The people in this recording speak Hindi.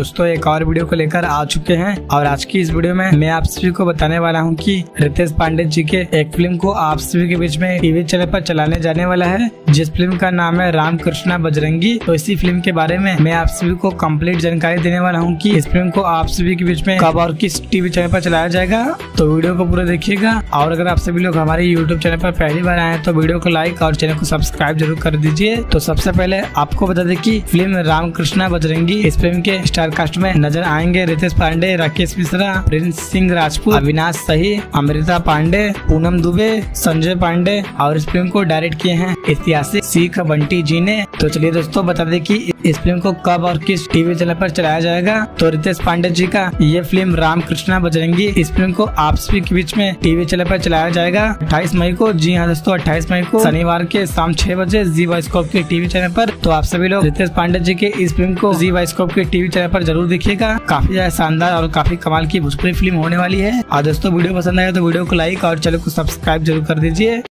दोस्तों एक और वीडियो को लेकर आ चुके हैं और आज की इस वीडियो में मैं आप सभी को बताने वाला हूं कि रितेश पांडे जी के एक फिल्म को आप सभी के बीच में टीवी चैनल पर चलाने जाने वाला है, जिस फिल्म का नाम है रामकृष्णा बजरंगी। तो इसी फिल्म के बारे में मैं आप सभी को कंप्लीट जानकारी देने वाला हूँ कि इस फिल्म को आप सभी के बीच में कब और किस टीवी चैनल पर चलाया जाएगा। तो वीडियो को पूरा देखिएगा और अगर आप सभी लोग हमारे यूट्यूब चैनल पर पहली बार आए हैं तो वीडियो को लाइक और चैनल को सब्सक्राइब जरूर कर दीजिए। तो सबसे पहले आपको बता दें कि फिल्म रामकृष्णा बजरंगी, इस फिल्म के स्टार कास्ट में नजर आएंगे रितेश पांडे, राकेश मिश्रा, प्रिंस सिंह राजपूत, अविनाश सही, अमृता पांडे, पूनम दुबे, संजय पांडे और इस फिल्म को डायरेक्ट किए हैं ऐतिहासिक सीख बंटी जी ने। तो चलिए दोस्तों बता दें कि इस फिल्म को कब और किस टीवी चैनल पर चलाया जाएगा। तो रितेश पांडे जी का ये फिल्म रामकृष्णा बजरंगी, इस फिल्म को आप सभी के बीच में टीवी चैनल पर चलाया जाएगा 28 मई को। जी हाँ दोस्तों, 28 मई को शनिवार के शाम 6 बजे जी बायोस्कोप के टीवी चैनल पर। तो आप सभी लोग रितेश पांडे जी के इस फिल्म को जी बायोस्कोप के टीवी चैनल पर जरूर देखिएगा। काफी ज्यादा शानदार और काफी कमाल की भोजपुरी फिल्म होने वाली है। और दोस्तों वीडियो पसंद आया तो वीडियो को लाइक और चैनल को सब्सक्राइब जरूर कर दीजिए।